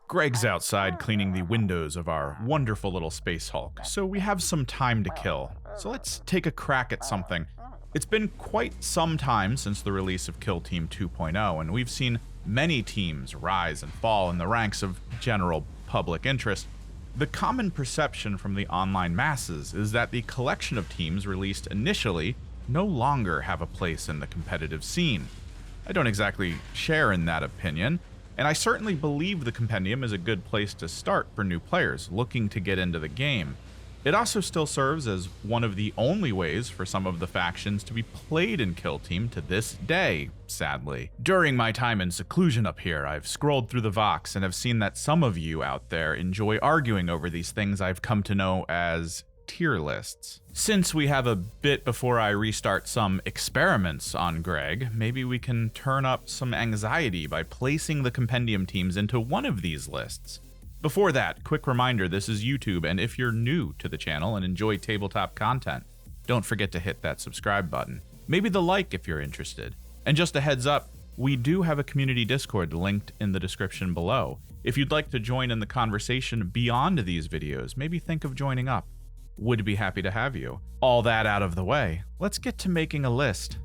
Greg's outside cleaning the windows of our wonderful little space hulk, so we have some time to kill. So let's take a crack at something. It's been quite some time since the release of Kill Team 2.0, and we've seen many teams rise and fall in the ranks of general public interest. The common perception from the online masses is that the collection of teams released initially no longer have a place in the competitive scene. I don't exactly share in that opinion, and I certainly believe the Compendium is a good place to start for new players looking to get into the game. It also still serves as one of the only ways for some of the factions to be played in Kill Team to this day, sadly. During my time in seclusion up here, I've scrolled through the Vox and have seen that some of you out there enjoy arguing over these things I've come to know as tier lists. Since we have a bit before I restart some experiments on Greg, maybe we can turn up some anxiety by placing the Compendium teams into one of these lists. Before that, quick reminder, this is YouTube, and if you're new to the channel and enjoy tabletop content, don't forget to hit that subscribe button. Maybe the like if you're interested. And just a heads up, we do have a community Discord linked in the description below. If you'd like to join in the conversation beyond these videos, maybe think of joining up. Would be happy to have you. All that out of the way, let's get to making a list.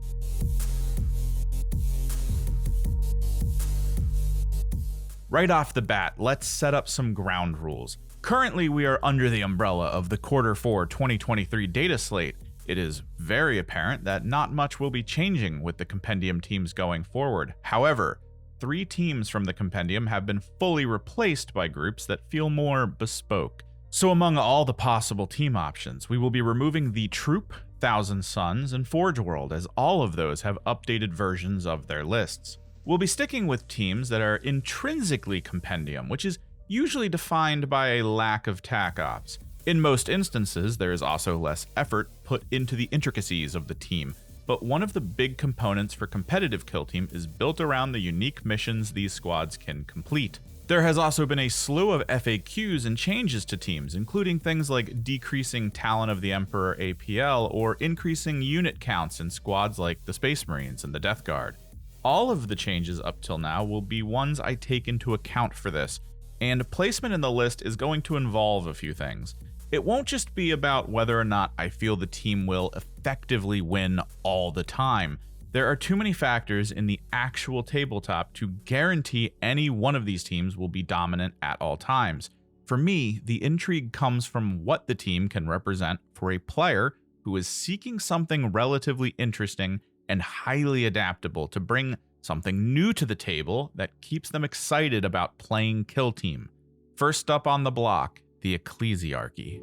Right off the bat, let's set up some ground rules. Currently, we are under the umbrella of the Q4 2023 data slate. It is very apparent that not much will be changing with the Compendium teams going forward. However, 3 teams from the Compendium have been fully replaced by groups that feel more bespoke. So among all the possible team options, we will be removing the Troop, Thousand Suns, and Forge World, as all of those have updated versions of their lists. We'll be sticking with teams that are intrinsically Compendium, which is usually defined by a lack of tac ops. In most instances, there is also less effort put into the intricacies of the team, but one of the big components for competitive Kill Team is built around the unique missions these squads can complete. There has also been a slew of FAQs and changes to teams, including things like decreasing Talons of the Emperor APL or increasing unit counts in squads like the Space Marines and the Death Guard. All of the changes up till now will be ones I take into account for this, and placement in the list is going to involve a few things. It won't just be about whether or not I feel the team will effectively win all the time. There are too many factors in the actual tabletop to guarantee any one of these teams will be dominant at all times. For me, the intrigue comes from what the team can represent for a player who is seeking something relatively interesting and highly adaptable to bring something new to the table that keeps them excited about playing Kill Team. First up on the block, the Ecclesiarchy.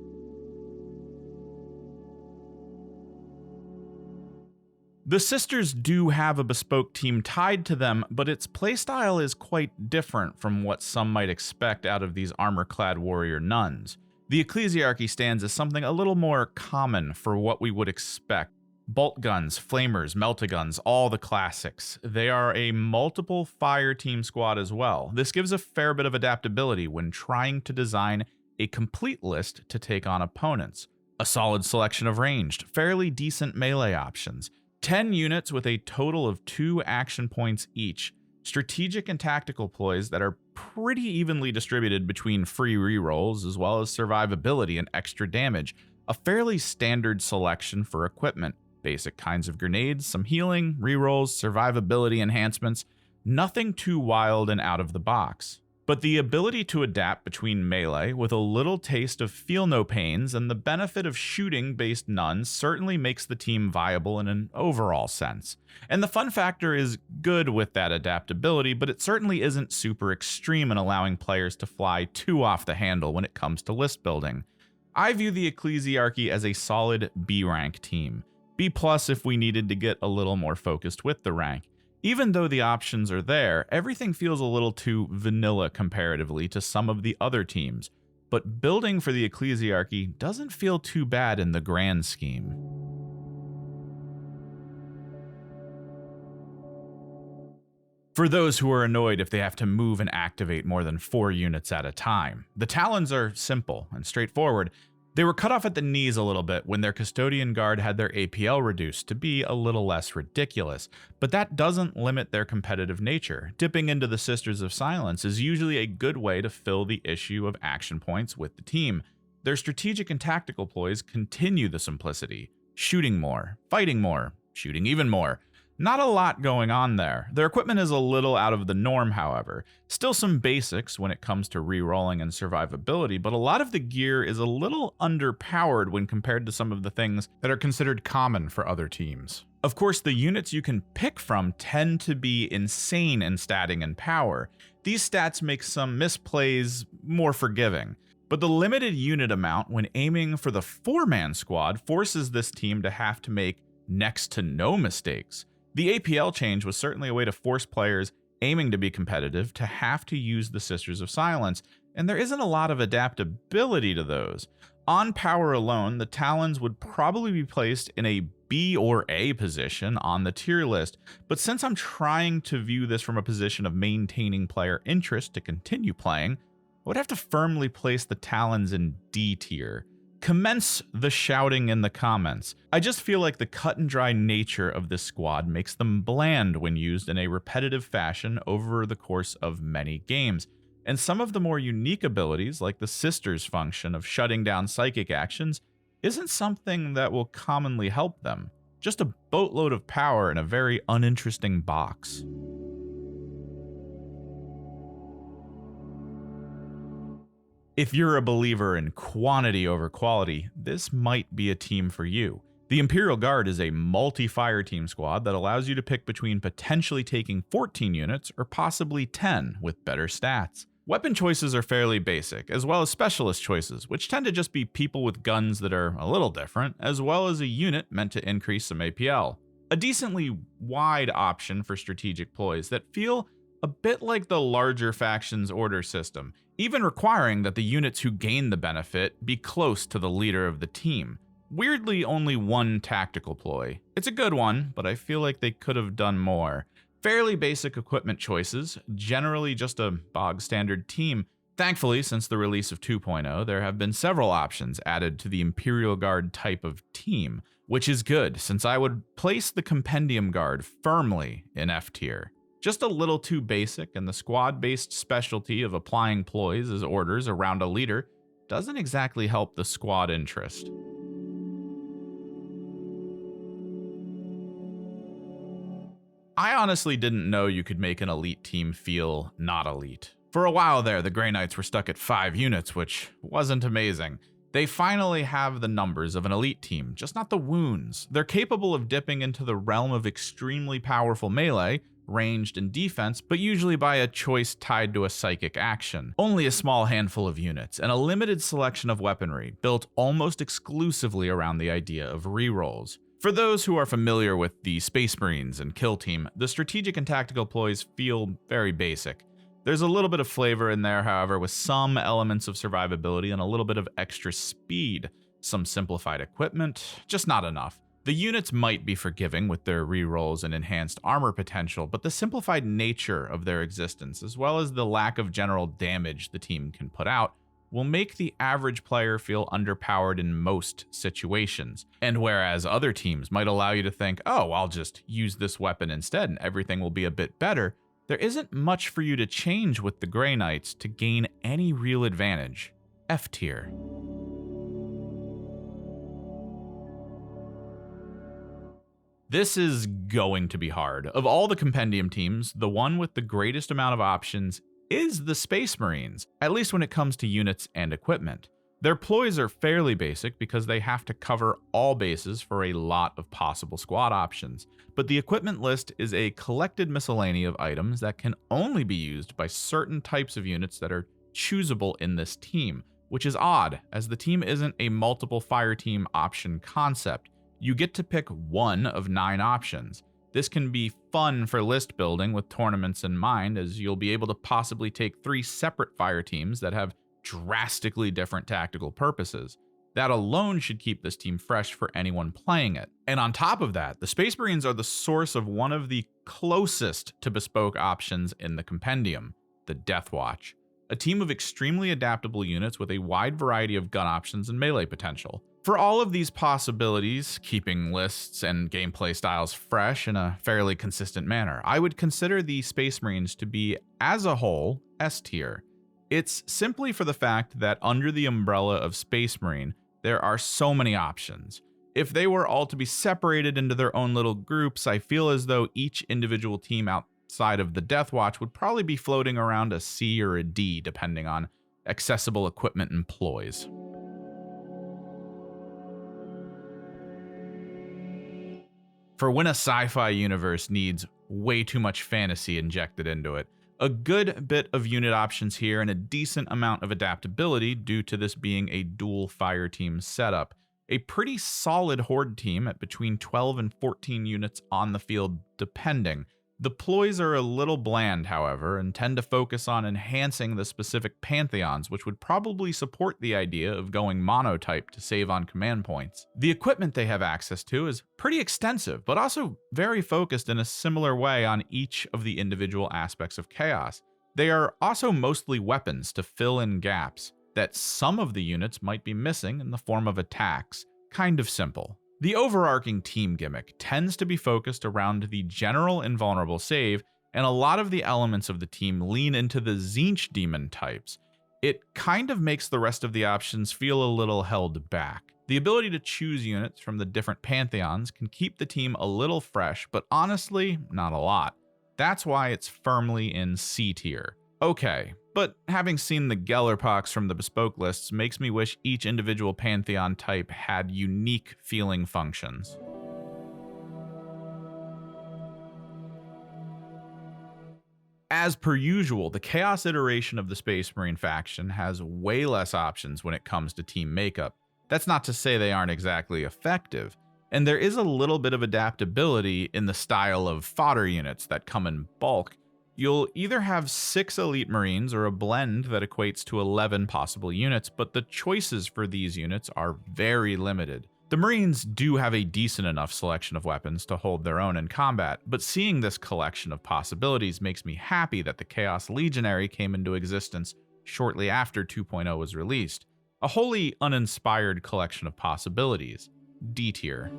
The Sisters do have a bespoke team tied to them, but its playstyle is quite different from what some might expect out of these armor-clad warrior nuns. The Ecclesiarchy stands as something a little more common for what we would expect. Bolt guns, flamers, meltaguns, all the classics. They are a multiple fire team squad as well. This gives a fair bit of adaptability when trying to design a complete list to take on opponents. A solid selection of ranged, fairly decent melee options. 10 units with a total of 2 action points each. Strategic and tactical ploys that are pretty evenly distributed between free rerolls as well as survivability and extra damage. A fairly standard selection for equipment. Basic kinds of grenades, some healing, rerolls, survivability enhancements, nothing too wild and out of the box. But the ability to adapt between melee with a little taste of feel no pains and the benefit of shooting based nuns certainly makes the team viable in an overall sense. And the fun factor is good with that adaptability, but it certainly isn't super extreme in allowing players to fly too off the handle when it comes to list building. I view the Ecclesiarchy as a solid B rank team. B+ if we needed to get a little more focused with the rank. Even though the options are there, everything feels a little too vanilla comparatively to some of the other teams, but building for the Ecclesiarchy doesn't feel too bad in the grand scheme. For those who are annoyed if they have to move and activate more than 4 units at a time, the Talons are simple and straightforward. They were cut off at the knees a little bit when their Custodian Guard had their APL reduced to be a little less ridiculous, but that doesn't limit their competitive nature. Dipping into the Sisters of Silence is usually a good way to fill the issue of action points with the team. Their strategic and tactical ploys continue the simplicity. Shooting more, fighting more, shooting even more. Not a lot going on there. Their equipment is a little out of the norm, however. Still some basics when it comes to rerolling and survivability, but a lot of the gear is a little underpowered when compared to some of the things that are considered common for other teams. Of course, the units you can pick from tend to be insane in statting and power. These stats make some misplays more forgiving. But the limited unit amount when aiming for the 4-man squad forces this team to have to make next to no mistakes. The APL change was certainly a way to force players aiming to be competitive to have to use the Sisters of Silence, and there isn't a lot of adaptability to those. On power alone, the Talons would probably be placed in a B or A position on the tier list, but since I'm trying to view this from a position of maintaining player interest to continue playing, I would have to firmly place the Talons in D tier. Commence the shouting in the comments. I just feel like the cut and dry nature of this squad makes them bland when used in a repetitive fashion over the course of many games, and some of the more unique abilities, like the Sisters function of shutting down psychic actions, isn't something that will commonly help them. Just a boatload of power in a very uninteresting box. If you're a believer in quantity over quality, this might be a team for you. The Imperial Guard is a multi-fire team squad that allows you to pick between potentially taking 14 units or possibly 10 with better stats. Weapon choices are fairly basic, as well as specialist choices, which tend to just be people with guns that are a little different, as well as a unit meant to increase some APL. A decently wide option for strategic ploys that feel a bit like the larger faction's order system, even requiring that the units who gain the benefit be close to the leader of the team. Weirdly, only one tactical ploy. It's a good one, but I feel like they could have done more. Fairly basic equipment choices, generally just a bog standard team. Thankfully, since the release of 2.0, there have been several options added to the Imperial Guard type of team, which is good, since I would place the Compendium Guard firmly in F tier. Just a little too basic, and the squad-based specialty of applying ploys as orders around a leader doesn't exactly help the squad interest. I honestly didn't know you could make an elite team feel not elite. For a while there, the Grey Knights were stuck at 5 units, which wasn't amazing. They finally have the numbers of an elite team, just not the wounds. They're capable of dipping into the realm of extremely powerful melee, ranged, and defense, but usually by a choice tied to a psychic action. Only a small handful of units, and a limited selection of weaponry, built almost exclusively around the idea of rerolls. For those who are familiar with the Space Marines and Kill Team, the strategic and tactical ploys feel very basic. There's a little bit of flavor in there, however, with some elements of survivability and a little bit of extra speed. Some simplified equipment, just not enough. The units might be forgiving with their rerolls and enhanced armor potential, but the simplified nature of their existence, as well as the lack of general damage the team can put out, will make the average player feel underpowered in most situations. And whereas other teams might allow you to think, oh, I'll just use this weapon instead and everything will be a bit better, there isn't much for you to change with the Grey Knights to gain any real advantage. F tier. This is going to be hard. Of all the Compendium teams, the one with the greatest amount of options is the Space Marines, at least when it comes to units and equipment. Their ploys are fairly basic because they have to cover all bases for a lot of possible squad options, but the equipment list is a collected miscellany of items that can only be used by certain types of units that are choosable in this team, which is odd, as the team isn't a multiple fire team option concept. You get to pick one of 9 options. This can be fun for list building with tournaments in mind, as you'll be able to possibly take 3 separate fire teams that have drastically different tactical purposes. That alone should keep this team fresh for anyone playing it. And on top of that, the Space Marines are the source of one of the closest to bespoke options in the Compendium, the Death Watch. a team of extremely adaptable units with a wide variety of gun options and melee potential. For all of these possibilities, keeping lists and gameplay styles fresh in a fairly consistent manner, I would consider the Space Marines to be, as a whole, S tier. It's simply for the fact that under the umbrella of Space Marine, there are so many options. If they were all to be separated into their own little groups, I feel as though each individual team outside of the Death Watch would probably be floating around a C or a D, depending on accessible equipment and ploys. For when a sci-fi universe needs way too much fantasy injected into it, a good bit of unit options here and a decent amount of adaptability due to this being a dual fire team setup. A pretty solid horde team at between 12 and 14 units on the field depending. The ploys are a little bland, however, and tend to focus on enhancing the specific pantheons, which would probably support the idea of going monotype to save on command points. The equipment they have access to is pretty extensive, but also very focused in a similar way on each of the individual aspects of chaos. They are also mostly weapons to fill in gaps that some of the units might be missing in the form of attacks. Kind of simple. The overarching team gimmick tends to be focused around the general invulnerable save, and a lot of the elements of the team lean into the Tzeentch demon types. It kind of makes the rest of the options feel a little held back. The ability to choose units from the different pantheons can keep the team a little fresh, but honestly, not a lot. That's why it's firmly in C tier. Okay, but having seen the Gellerpox from the bespoke lists makes me wish each individual Pantheon type had unique feeling functions. As per usual, the Chaos iteration of the Space Marine faction has way less options when it comes to team makeup. That's not to say they aren't exactly effective, and there is a little bit of adaptability in the style of fodder units that come in bulk. You'll either have 6 elite marines or a blend that equates to 11 possible units, but the choices for these units are very limited. The marines do have a decent enough selection of weapons to hold their own in combat, but seeing this collection of possibilities makes me happy that the Chaos Legionary came into existence shortly after 2.0 was released. A wholly uninspired collection of possibilities. D tier.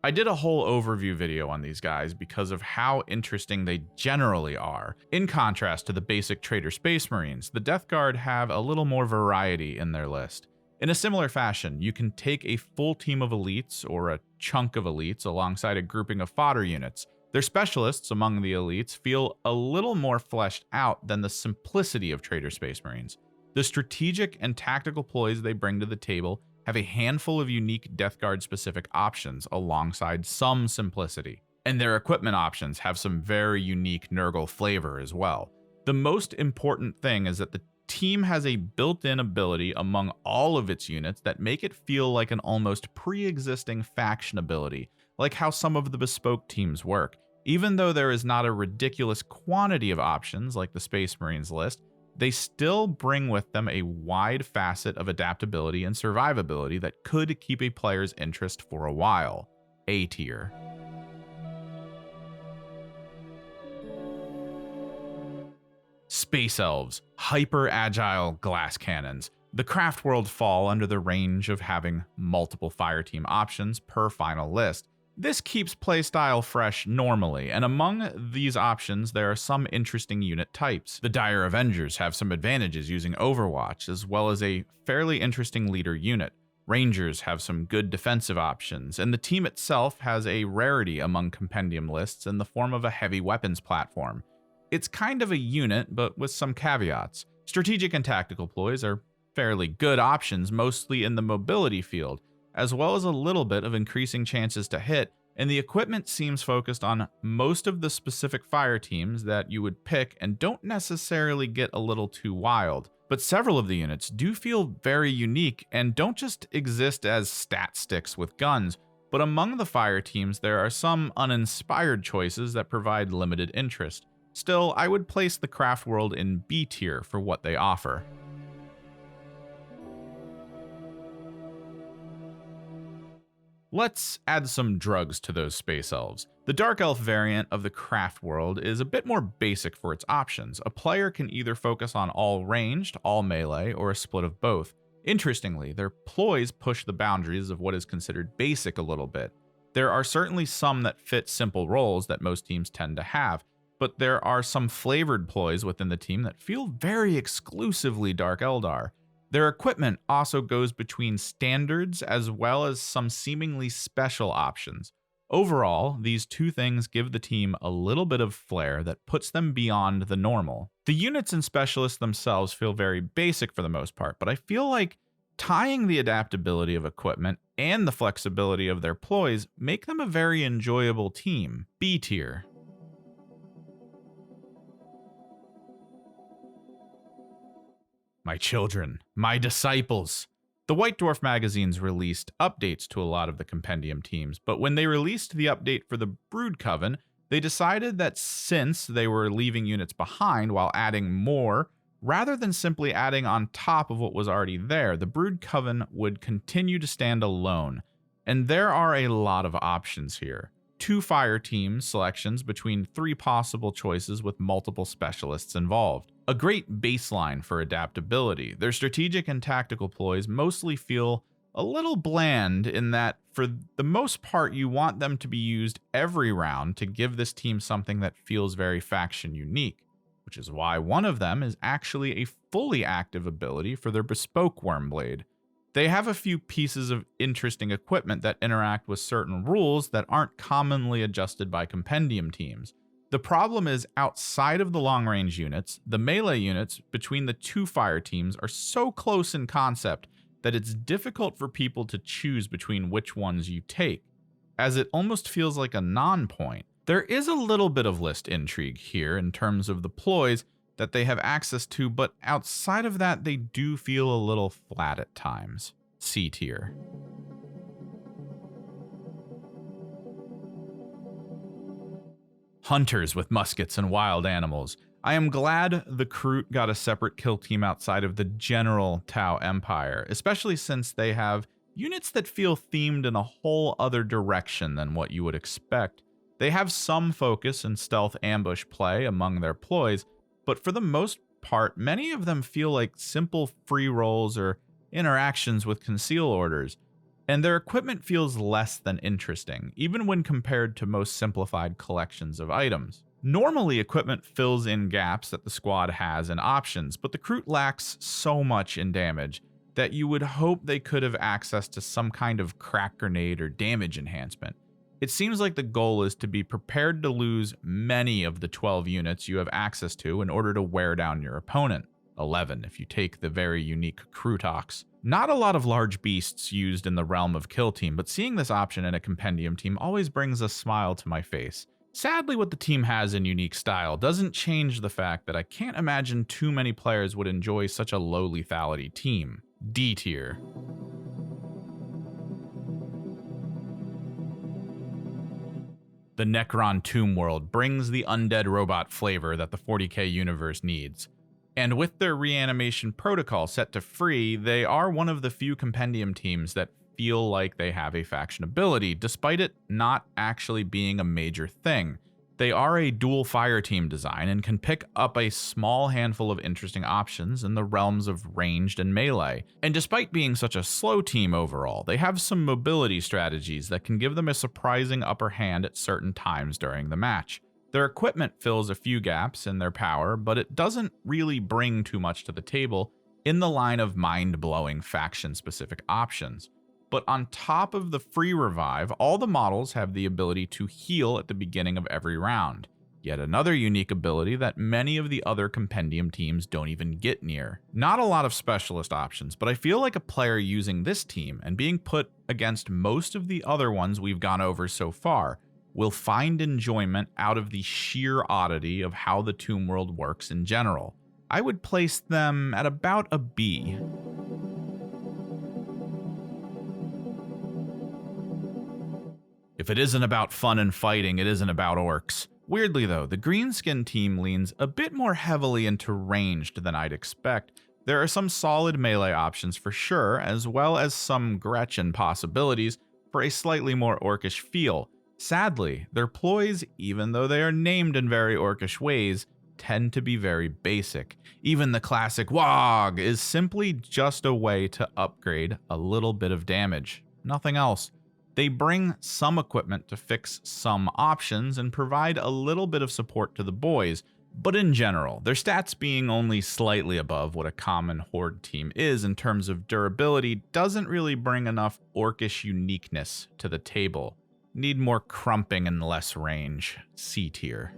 I did a whole overview video on these guys because of how interesting they generally are. In contrast to the basic Traitor Space Marines, the Death Guard have a little more variety in their list. In a similar fashion, you can take a full team of elites or a chunk of elites alongside a grouping of fodder units. Their specialists among the elites feel a little more fleshed out than the simplicity of Traitor Space Marines. The strategic and tactical ploys they bring to the table have a handful of unique Death Guard specific options alongside some simplicity. And their equipment options have some very unique Nurgle flavor as well. The most important thing is that the team has a built-in ability among all of its units that make it feel like an almost pre-existing faction ability, like how some of the bespoke teams work. Even though there is not a ridiculous quantity of options like the Space Marines list, they still bring with them a wide facet of adaptability and survivability that could keep a player's interest for a while. A tier. Space Elves, hyper-agile glass cannons. The Craftworld fall under the range of having multiple fireteam options per final list. This keeps playstyle fresh normally, and among these options there are some interesting unit types. The Dire Avengers have some advantages using Overwatch, as well as a fairly interesting leader unit. Rangers have some good defensive options, and the team itself has a rarity among Compendium lists in the form of a heavy weapons platform. It's kind of a unit, but with some caveats. Strategic and tactical ploys are fairly good options, mostly in the mobility field, as well as a little bit of increasing chances to hit, and the equipment seems focused on most of the specific fire teams that you would pick and don't necessarily get a little too wild. But several of the units do feel very unique and don't just exist as stat sticks with guns, but among the fire teams there are some uninspired choices that provide limited interest. Still, I would place the Craftworld in B tier for what they offer. Let's add some drugs to those space elves. The Dark Elf variant of the Craftworld is a bit more basic for its options. A player can either focus on all ranged, all melee, or a split of both. Interestingly, their ploys push the boundaries of what is considered basic a little bit. There are certainly some that fit simple roles that most teams tend to have, but there are some flavored ploys within the team that feel very exclusively Dark Eldar. Their equipment also goes between standards as well as some seemingly special options. Overall, these two things give the team a little bit of flair that puts them beyond the normal. The units and specialists themselves feel very basic for the most part, but I feel like tying the adaptability of equipment and the flexibility of their ploys make them a very enjoyable team. B tier. My children, my disciples. The White Dwarf magazines released updates to a lot of the Compendium teams, but when they released the update for the Brood Coven, they decided that since they were leaving units behind while adding more, rather than simply adding on top of what was already there, the Brood Coven would continue to stand alone. And there are a lot of options here. 2 fire team selections between 3 possible choices with multiple specialists involved. A great baseline for adaptability. Their strategic and tactical ploys mostly feel a little bland in that for the most part you want them to be used every round to give this team something that feels very faction unique, which is why one of them is actually a fully active ability for their bespoke Wormblade. They have a few pieces of interesting equipment that interact with certain rules that aren't commonly adjusted by Compendium teams. The problem is, outside of the long-range units, the melee units between the 2 fire teams are so close in concept that it's difficult for people to choose between which ones you take, as it almost feels like a non-point. There is a little bit of list intrigue here in terms of the ploys that they have access to, but outside of that, they do feel a little flat at times. C tier. Hunters with muskets and wild animals. I am glad the Kroot got a separate kill team outside of the general Tau Empire, especially since they have units that feel themed in a whole other direction than what you would expect. They have some focus and stealth ambush play among their ploys, but for the most part, many of them feel like simple free rolls or interactions with conceal orders, and their equipment feels less than interesting, even when compared to most simplified collections of items. Normally, equipment fills in gaps that the squad has in options, but the Kroot lacks so much in damage that you would hope they could have access to some kind of crack grenade or damage enhancement. It seems like the goal is to be prepared to lose many of the 12 units you have access to in order to wear down your opponent. 11 if you take the very unique Krootox. Not a lot of large beasts used in the realm of kill team, but seeing this option in a Compendium team always brings a smile to my face. Sadly, what the team has in unique style doesn't change the fact that I can't imagine too many players would enjoy such a low lethality team. D tier. The Necron Tomb World brings the undead robot flavor that the 40k universe needs. And with their reanimation protocol set to free, they are one of the few Compendium teams that feel like they have a faction ability, despite it not actually being a major thing. They are a dual fire team design and can pick up a small handful of interesting options in the realms of ranged and melee. And despite being such a slow team overall, they have some mobility strategies that can give them a surprising upper hand at certain times during the match. Their equipment fills a few gaps in their power, but it doesn't really bring too much to the table in the line of mind-blowing faction-specific options. But on top of the free revive, all the models have the ability to heal at the beginning of every round. Yet another unique ability that many of the other Compendium teams don't even get near. Not a lot of specialist options, but I feel like a player using this team and being put against most of the other ones we've gone over so far will find enjoyment out of the sheer oddity of how the Tomb World works in general. I would place them at about a B. If it isn't about fun and fighting, it isn't about orcs. Weirdly though, the Greenskin team leans a bit more heavily into ranged than I'd expect. There are some solid melee options for sure, as well as some Gretchen possibilities for a slightly more orcish feel. Sadly, their ploys, even though they are named in very orcish ways, tend to be very basic. Even the classic WOG is simply just a way to upgrade a little bit of damage, nothing else. They bring some equipment to fix some options and provide a little bit of support to the boys, but in general, their stats being only slightly above what a common horde team is in terms of durability doesn't really bring enough orcish uniqueness to the table. Need more crumping and less range. C tier.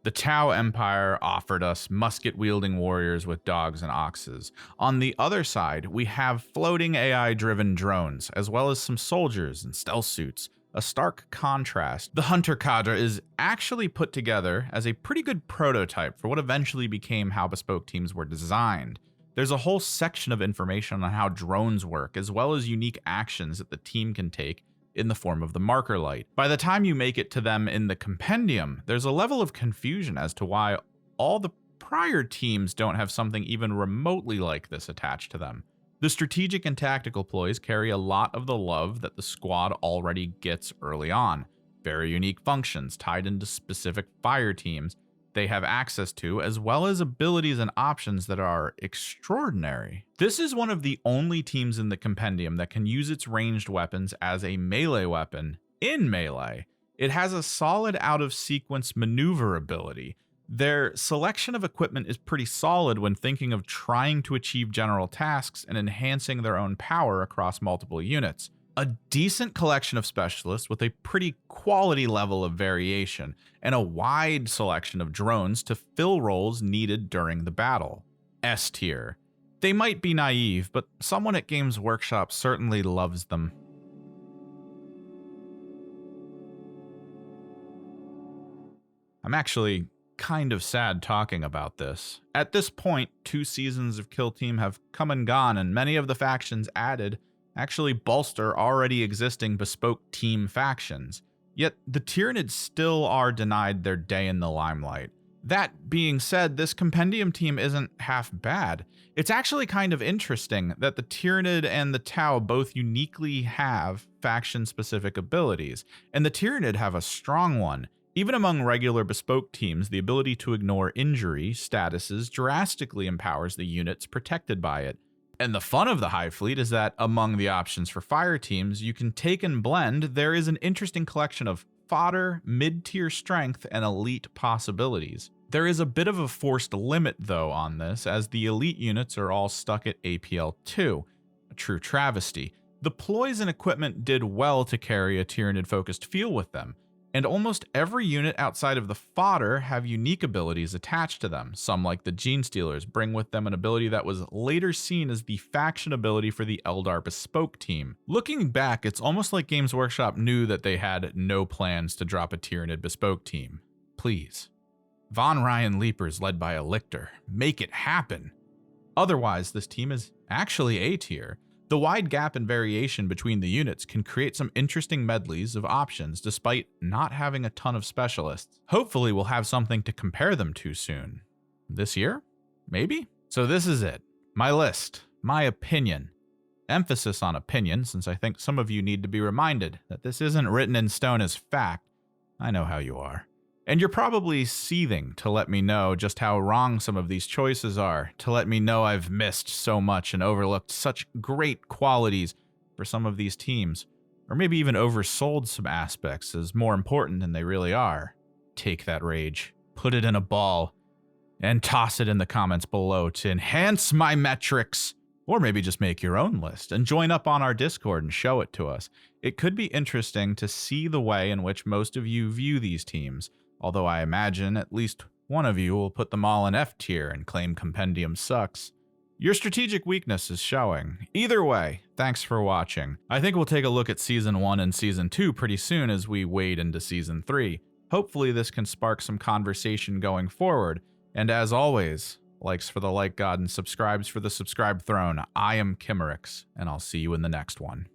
The Tau Empire offered us musket-wielding warriors with dogs and oxes. On the other side, we have floating AI-driven drones, as well as some soldiers and stealth suits. A stark contrast. The Hunter Cadre is actually put together as a pretty good prototype for what eventually became how bespoke teams were designed. There's a whole section of information on how drones work, as well as unique actions that the team can take in the form of the marker light. By the time you make it to them in the Compendium, there's a level of confusion as to why all the prior teams don't have something even remotely like this attached to them. The strategic and tactical ploys carry a lot of the love that the squad already gets early on. Very unique functions tied into specific fire teams they have access to, as well as abilities and options that are extraordinary. This is one of the only teams in the Compendium that can use its ranged weapons as a melee weapon in melee. It has a solid out-of-sequence maneuver ability. Their selection of equipment is pretty solid when thinking of trying to achieve general tasks and enhancing their own power across multiple units. A decent collection of specialists with a pretty quality level of variation, and a wide selection of drones to fill roles needed during the battle. S tier. They might be naive, but someone at Games Workshop certainly loves them. I'm actually kind of sad talking about this. At this point, 2 seasons of Kill Team have come and gone, and many of the factions added actually bolster already existing bespoke team factions. Yet the Tyranids still are denied their day in the limelight. That being said, this Compendium team isn't half bad. It's actually kind of interesting that the Tyranid and the Tau both uniquely have faction-specific abilities, and the Tyranid have a strong one. Even among regular bespoke teams, the ability to ignore injury statuses drastically empowers the units protected by it. And the fun of the Hive Fleet is that among the options for fire teams you can take and blend, there is an interesting collection of fodder, mid-tier strength, and elite possibilities. There is a bit of a forced limit though on this, as the elite units are all stuck at APL 2, a true travesty. The ploys and equipment did well to carry a Tyranid-focused feel with them, and almost every unit outside of the fodder have unique abilities attached to them. Some, like the Gene Stealers, bring with them an ability that was later seen as the faction ability for the Eldar Bespoke team. Looking back, it's almost like Games Workshop knew that they had no plans to drop a Tyranid Bespoke team. Please. Von Ryan Leapers led by a Lictor. Make it happen. Otherwise, this team is actually A tier. The wide gap in variation between the units can create some interesting medleys of options despite not having a ton of specialists. Hopefully we'll have something to compare them to soon. This year? Maybe? So this is it. My list. My opinion. Emphasis on opinion, since I think some of you need to be reminded that this isn't written in stone as fact. I know how you are. And you're probably seething to let me know just how wrong some of these choices are, to let me know I've missed so much and overlooked such great qualities for some of these teams, or maybe even oversold some aspects as more important than they really are. Take that rage, put it in a ball, and toss it in the comments below to enhance my metrics. Or maybe just make your own list and join up on our Discord and show it to us. It could be interesting to see the way in which most of you view these teams, although I imagine at least one of you will put them all in F tier and claim Compendium sucks. Your strategic weakness is showing. Either way, thanks for watching. I think we'll take a look at Season 1 and Season 2 pretty soon as we wade into Season 3. Hopefully this can spark some conversation going forward, and as always, likes for the like god and subscribes for the subscribe throne. I am Commorrite, and I'll see you in the next one.